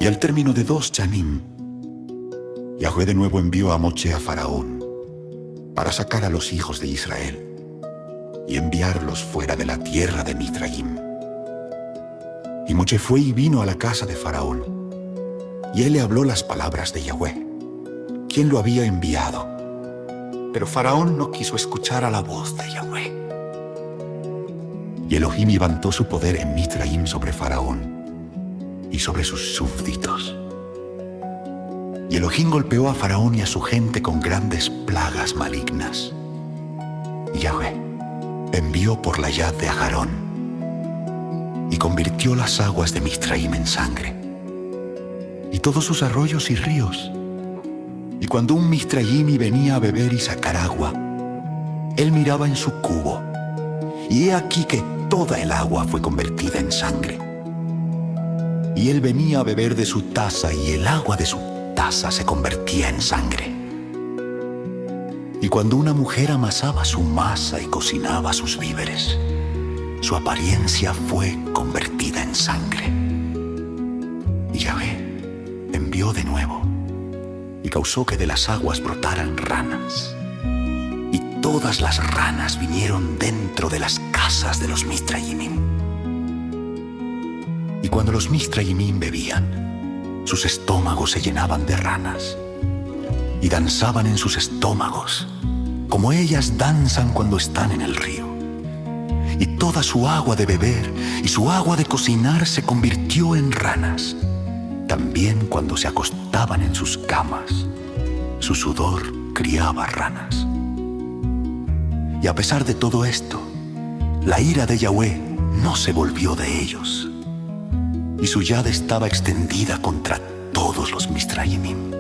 Y al término de 2 Yanim, Yahweh de nuevo envió a Moche a Faraón para sacar a los hijos de Israel y enviarlos fuera de la tierra de Mitraim. Y Moche fue y vino a la casa de Faraón, y él le habló las palabras de Yahweh, quien lo había enviado. Pero Faraón no quiso escuchar a la voz de Yahweh. Y Elohim levantó su poder en Mitraim sobre Faraón y sobre sus súbditos. Y Elohim golpeó a Faraón y a su gente con grandes plagas malignas. Y Yahweh envió por la yad de Ajarón y convirtió las aguas de Mitraim en sangre, y todos sus arroyos y ríos. Y cuando un Mitraimi venía a beber y sacar agua, él miraba en su cubo, y he aquí que toda el agua fue convertida en sangre. Y él venía a beber de su taza, y el agua de su taza se convertía en sangre. Y cuando una mujer amasaba su masa y cocinaba sus víveres, su apariencia fue convertida en sangre. Y Yahweh envió de nuevo y causó que de las aguas brotaran ranas. Y todas las ranas vinieron dentro de las casas de los Mitraimim. Y cuando los Mitraimim bebían, sus estómagos se llenaban de ranas, y danzaban en sus estómagos, como ellas danzan cuando están en el río. Y toda su agua de beber y su agua de cocinar se convirtió en ranas. También cuando se acostaban en sus camas, su sudor criaba ranas. Y a pesar de todo esto, la ira de Yahweh no se volvió de ellos, y su yad estaba extendida contra todos los Mitraimim,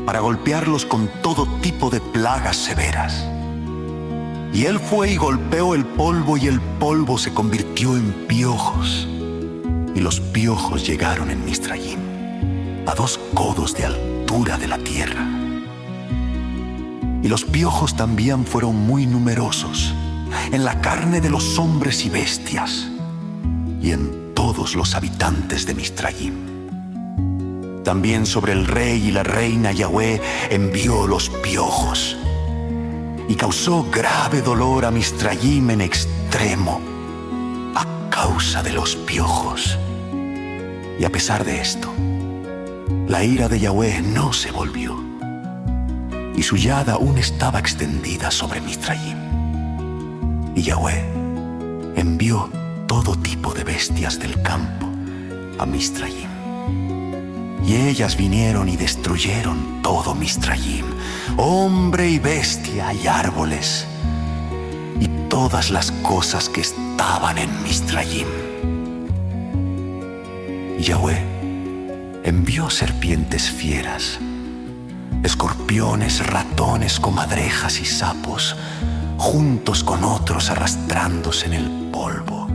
para golpearlos con todo tipo de plagas severas. Y él fue y golpeó el polvo, y el polvo se convirtió en piojos, y los piojos llegaron en Mitraim a 2 codos de altura de la tierra. Y los piojos también fueron muy numerosos en la carne de los hombres y bestias, y en todos los habitantes de Mitraim. También sobre el rey y la reina Yahweh envió los piojos, y causó grave dolor a Mitraim en extremo a causa de los piojos. Y a pesar de esto, la ira de Yahweh no se volvió, y su yad aún estaba extendida sobre Mitraim. Y Yahweh envió todo tipo de bestias del campo a Mitraim, y ellas vinieron y destruyeron todo Mitraim, hombre y bestia y árboles, y todas las cosas que estaban en Mitraim. Yahweh envió serpientes fieras, escorpiones, ratones, comadrejas y sapos, juntos con otros arrastrándose en el polvo,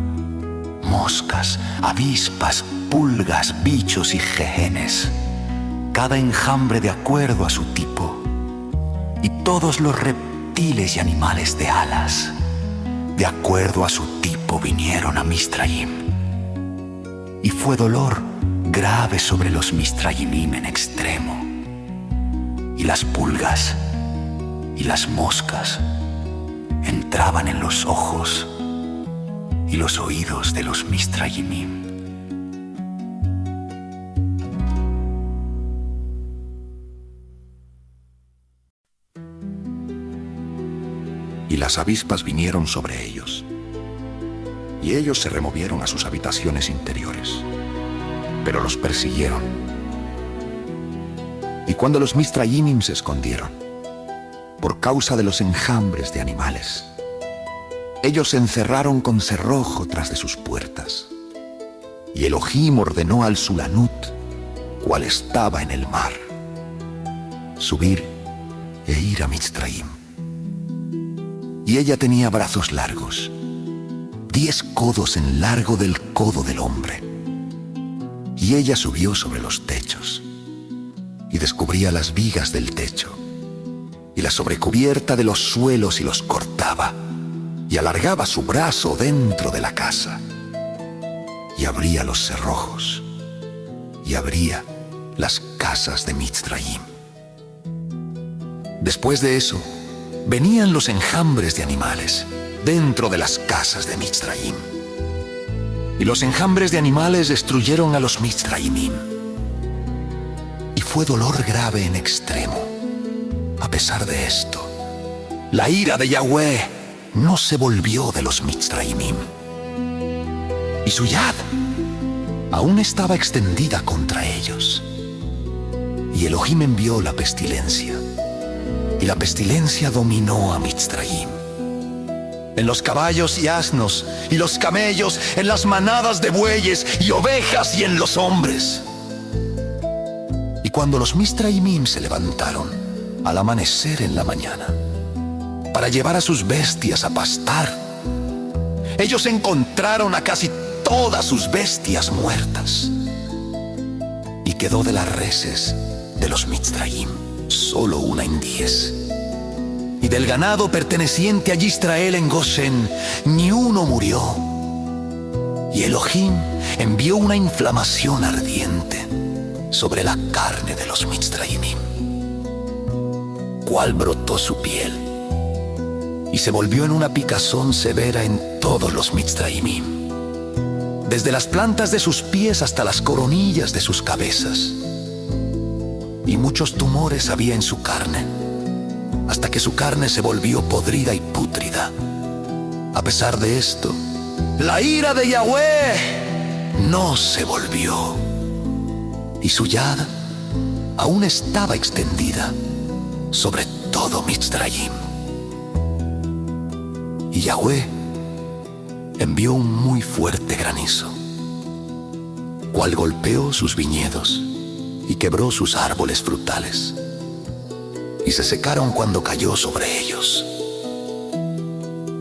moscas, avispas, pulgas, bichos y jejenes, cada enjambre de acuerdo a su tipo, y todos los reptiles y animales de alas, de acuerdo a su tipo, vinieron a Mitraim. Y fue dolor grave sobre los Mitraimim en extremo, y las pulgas y las moscas entraban en los ojos y los oídos de los Mitraimim. Y las avispas vinieron sobre ellos, y ellos se removieron a sus habitaciones interiores, pero los persiguieron. Y cuando los Mitraimim se escondieron, por causa de los enjambres de animales, ellos se encerraron con cerrojo tras de sus puertas. Y Elohim ordenó al Sulanut, cual estaba en el mar, subir e ir a Mitraim. Y ella tenía brazos largos, 10 codos en largo del codo del hombre. Y ella subió sobre los techos, y descubría las vigas del techo, y la sobrecubierta de los suelos, y los cortaba, y alargaba su brazo dentro de la casa, y abría los cerrojos, y abría las casas de Mitzrayim. Después de eso, venían los enjambres de animales dentro de las casas de Mitzrayim. Y los enjambres de animales destruyeron a los Mitzrayimim. Y fue dolor grave en extremo. A pesar de esto, la ira de Yahweh no se volvió de los Mitzrayimim. Y su yad aún estaba extendida contra ellos. Y Elohim envió la pestilencia. Y la pestilencia dominó a Mitzrayim. En los caballos y asnos, y los camellos, en las manadas de bueyes y ovejas y en los hombres. Y cuando los Mitzrayimim se levantaron al amanecer en la mañana para llevar a sus bestias a pastar, ellos encontraron a casi todas sus bestias muertas. Y quedó de las reses de los Mitzrayim solo una en 10. Y del ganado perteneciente a Israel en Gosén, ni uno murió. Y Elohim envió una inflamación ardiente sobre la carne de los Mitzrayimim, cual brotó su piel, y se volvió en una picazón severa en todos los Mitzrayimim, desde las plantas de sus pies hasta las coronillas de sus cabezas. Y muchos tumores había en su carne, hasta que su carne se volvió podrida y pútrida. A pesar de esto, la ira de Yahweh no se volvió, y su yad aún estaba extendida sobre todo Mitzrayim. Y Yahweh envió un muy fuerte granizo, cual golpeó sus viñedos y quebró sus árboles frutales, y se secaron cuando cayó sobre ellos.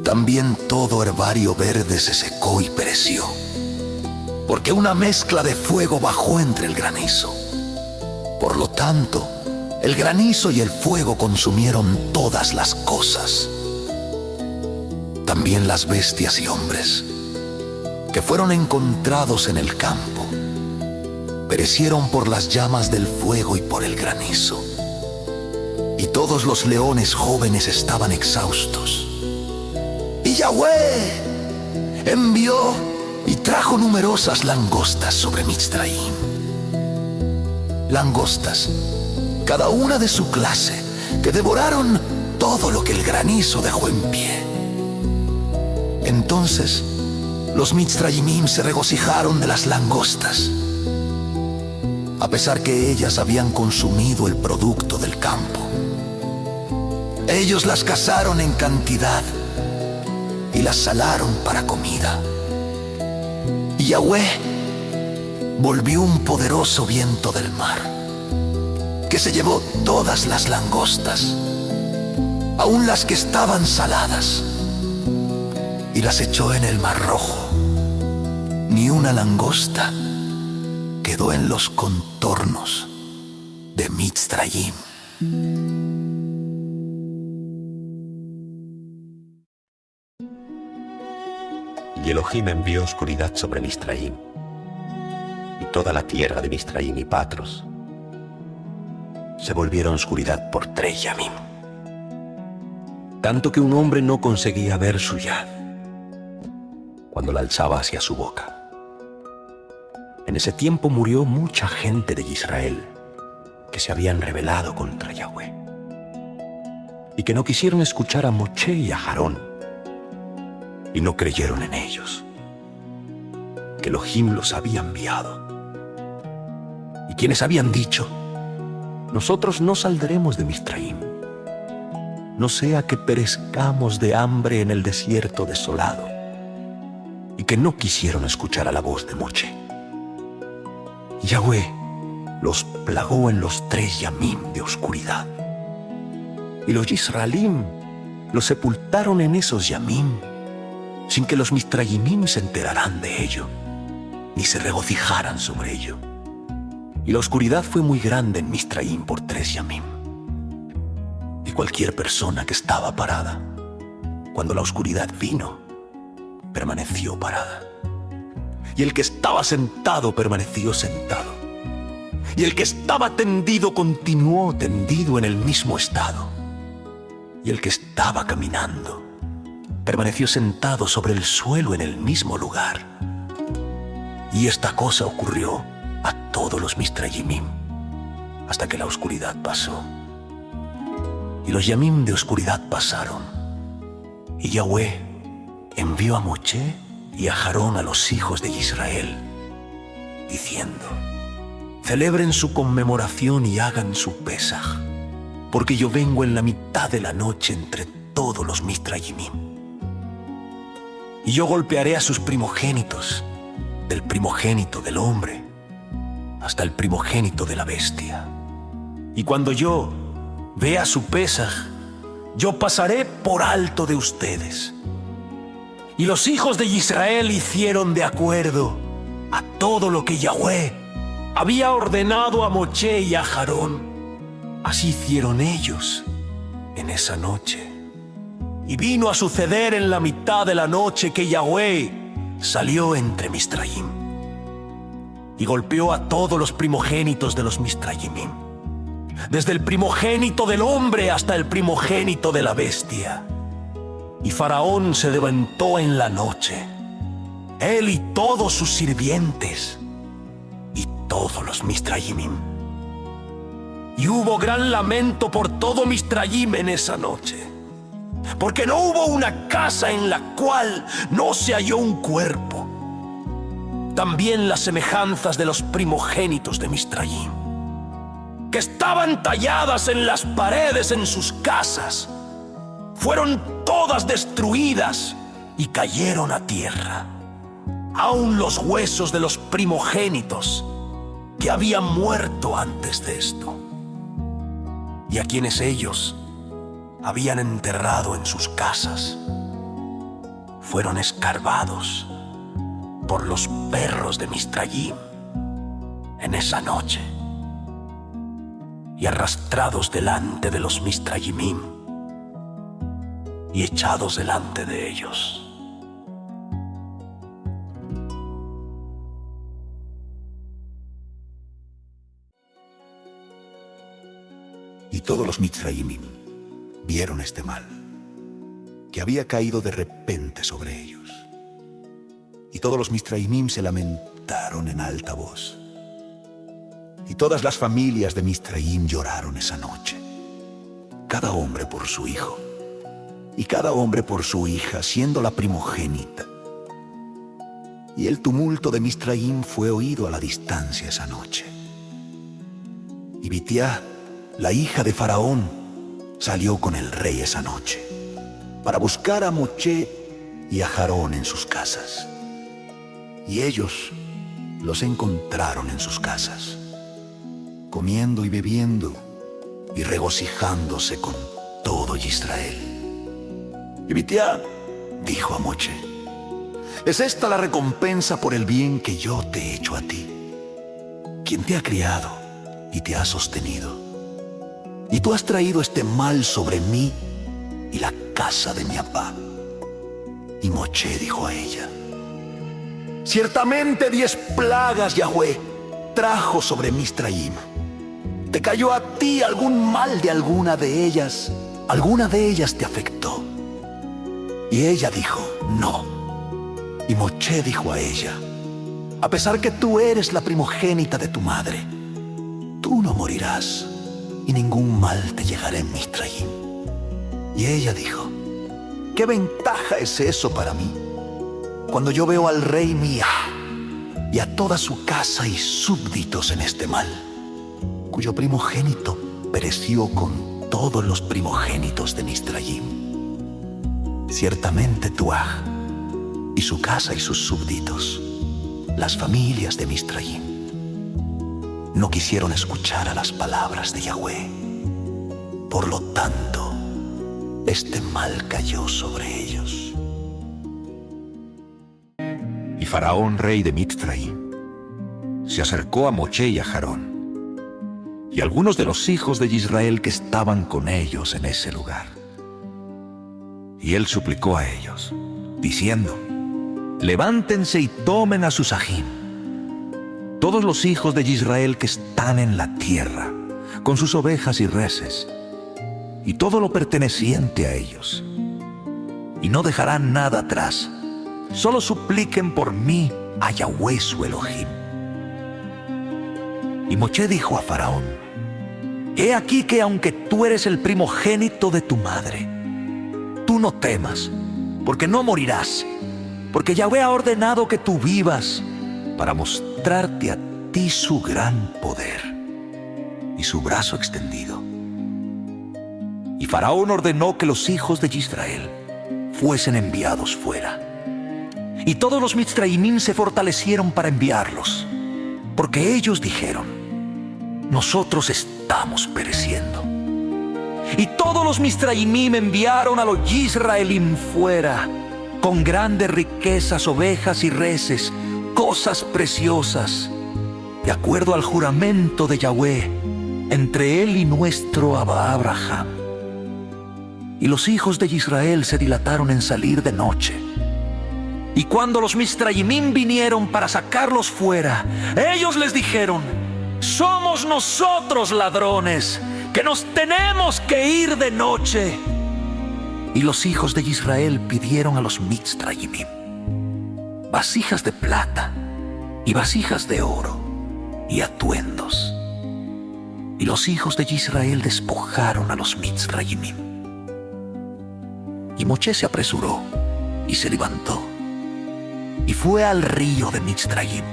También todo herbario verde se secó y pereció, porque una mezcla de fuego bajó entre el granizo. Por lo tanto, el granizo y el fuego consumieron todas las cosas. También las bestias y hombres que fueron encontrados en el campo perecieron por las llamas del fuego y por el granizo. Y todos los leones jóvenes estaban exhaustos. Y Yahweh envió y trajo numerosas langostas sobre Mitzrayim. Langostas, cada una de su clase, que devoraron todo lo que el granizo dejó en pie. Entonces los Mitzrayimim se regocijaron de las langostas, a pesar que ellas habían consumido el producto del campo. Ellos las cazaron en cantidad y las salaron para comida. Y Yahweh volvió un poderoso viento del mar, que se llevó todas las langostas, aun las que estaban saladas, y las echó en el Mar Rojo. Ni una langosta quedó en los contornos de Mitzrayim. Y Elohim envió oscuridad sobre Mitzrayim, y toda la tierra de Mitzrayim y Patros se volvieron oscuridad por 3 yamim, tanto que un hombre no conseguía ver su yad cuando la alzaba hacia su boca. En ese tiempo murió mucha gente de Israel que se habían rebelado contra Yahweh y que no quisieron escuchar a Moshe y a Aarón, y no creyeron en ellos, que Elohim los había enviado, y quienes habían dicho: nosotros no saldremos de Mitzrayim, no sea que perezcamos de hambre en el desierto desolado, y que no quisieron escuchar a la voz de Moshe. Yahweh los plagó en los 3 yamim de oscuridad, y los Israelim los sepultaron en esos yamim, sin que los Mitzrayimim se enteraran de ello, ni se regocijaran sobre ello. Y la oscuridad fue muy grande en Mitzrayim por 3 yamim. Y cualquier persona que estaba parada, cuando la oscuridad vino, permaneció parada. Y el que estaba sentado permaneció sentado. y el que estaba tendido continuó tendido en el mismo estado, y el que estaba caminando permaneció sentado sobre el suelo en el mismo lugar. Y esta cosa ocurrió a todos los Mitzrayimim, hasta que la oscuridad pasó. Y los Yamim de oscuridad pasaron, y Yahweh envió a Moshe y a Aarón a los hijos de Israel, diciendo: celebren su conmemoración y hagan su Pesaj, porque yo vengo en la mitad de la noche entre todos los Mitzrayimim. Y yo golpearé a sus primogénitos, del primogénito del hombre hasta el primogénito de la bestia. Y cuando yo vea su Pesaj, yo pasaré por alto de ustedes. Y los hijos de Israel hicieron de acuerdo a todo lo que Yahweh había ordenado a Moshe y a Aarón. Así hicieron ellos en esa noche. Y vino a suceder en la mitad de la noche que Yahweh salió entre Mitzrayim y golpeó a todos los primogénitos de los Mitzrayimim, desde el primogénito del hombre hasta el primogénito de la bestia. Y Faraón se levantó en la noche, él y todos sus sirvientes, y todos los Mitzrayimim. Y hubo gran lamento por todo Mitzrayim en esa noche, porque no hubo una casa en la cual no se halló un cuerpo. También las semejanzas de los primogénitos de Mitzrayim, que estaban talladas en las paredes en sus casas, fueron todas destruidas y cayeron a tierra, aun los huesos de los primogénitos que habían muerto antes de esto, y a quienes ellos habían enterrado en sus casas, fueron escarbados por los perros de Mitzrayim en esa noche, y arrastrados delante de los Mitzrayimim y echados delante de ellos. Y todos los Mitzrayimim vieron este mal, que había caído de repente sobre ellos. Y todos los Mitzrayimim se lamentaron en alta voz. Y todas las familias de Mitzrayim lloraron esa noche, cada hombre por su hijo, y cada hombre por su hija, siendo la primogénita. Y el tumulto de Mitzrayim fue oído a la distancia esa noche. Y Bitiá, la hija de Faraón, salió con el rey esa noche para buscar a Moshe y a Aarón en sus casas. Y ellos los encontraron en sus casas, comiendo y bebiendo y regocijándose con todo Israel. Y Bitiá dijo a Moshe: ¿es esta la recompensa por el bien que yo te he hecho a ti, quien te ha criado y te ha sostenido? Y tú has traído este mal sobre mí y la casa de mi papá. Y Moshe dijo a ella: ciertamente 10 plagas Yahweh trajo sobre Mitzrayim. ¿Te cayó a ti algún mal de alguna de ellas? ¿Alguna de ellas te afectó? Y ella dijo: no. Y Moshe dijo a ella: a pesar que tú eres la primogénita de tu madre, tú no morirás, y ningún mal te llegará en Mitzrayim. Y ella dijo: ¿qué ventaja es eso para mí, cuando yo veo al rey Mía y a toda su casa y súbditos en este mal, cuyo primogénito pereció con todos los primogénitos de Mitzrayim? Ciertamente Tuaj y su casa y sus súbditos, las familias de Mitzrayim, no quisieron escuchar a las palabras de Yahweh. Por lo tanto, este mal cayó sobre ellos. Y Faraón, rey de Mitzrayim, se acercó a Moshe y a Aarón, y algunos de los hijos de Israel que estaban con ellos en ese lugar. Y él suplicó a ellos, diciendo: levántense y tomen a sus ajín. todos los hijos de Israel que están en la tierra, con sus ovejas y reses, y todo lo perteneciente a ellos. Y no dejarán nada atrás. Solo supliquen por mí a Yahweh su Elohim. Y Moisés dijo a Faraón: He aquí que aunque tú eres el primogénito de tu madre, tú no temas, porque no morirás, porque Yahweh ha ordenado que tú vivas para mostrarte a ti su gran poder y su brazo extendido. Y Faraón ordenó que los hijos de Israel fuesen enviados fuera. Y todos los mitzraimim se fortalecieron para enviarlos, porque ellos dijeron: nosotros estamos pereciendo. Y todos los mitzraimim enviaron a los israelim fuera, con grandes riquezas, ovejas y reses, cosas preciosas, de acuerdo al juramento de Yahweh entre él y nuestro Abba Abraham. Y los hijos de Israel se dilataron en salir de noche. Y cuando los mitzraimim vinieron para sacarlos fuera, ellos les dijeron: somos nosotros ladrones, que nos tenemos que ir de noche. Y los hijos de Israel pidieron a los mitzraimim vasijas de plata y vasijas de oro y atuendos. Y los hijos de Israel despojaron a los mitzraimim. Y Moisés se apresuró y se levantó y fue al río de Mitzraim,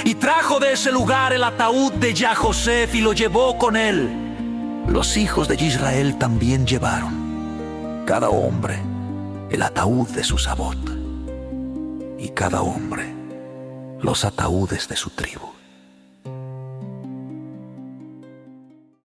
y trajo de ese lugar el ataúd de Yah-Josef y lo llevó con él. Los hijos de Israel también llevaron, cada hombre, el ataúd de su sabot, y cada hombre los ataúdes de su tribu.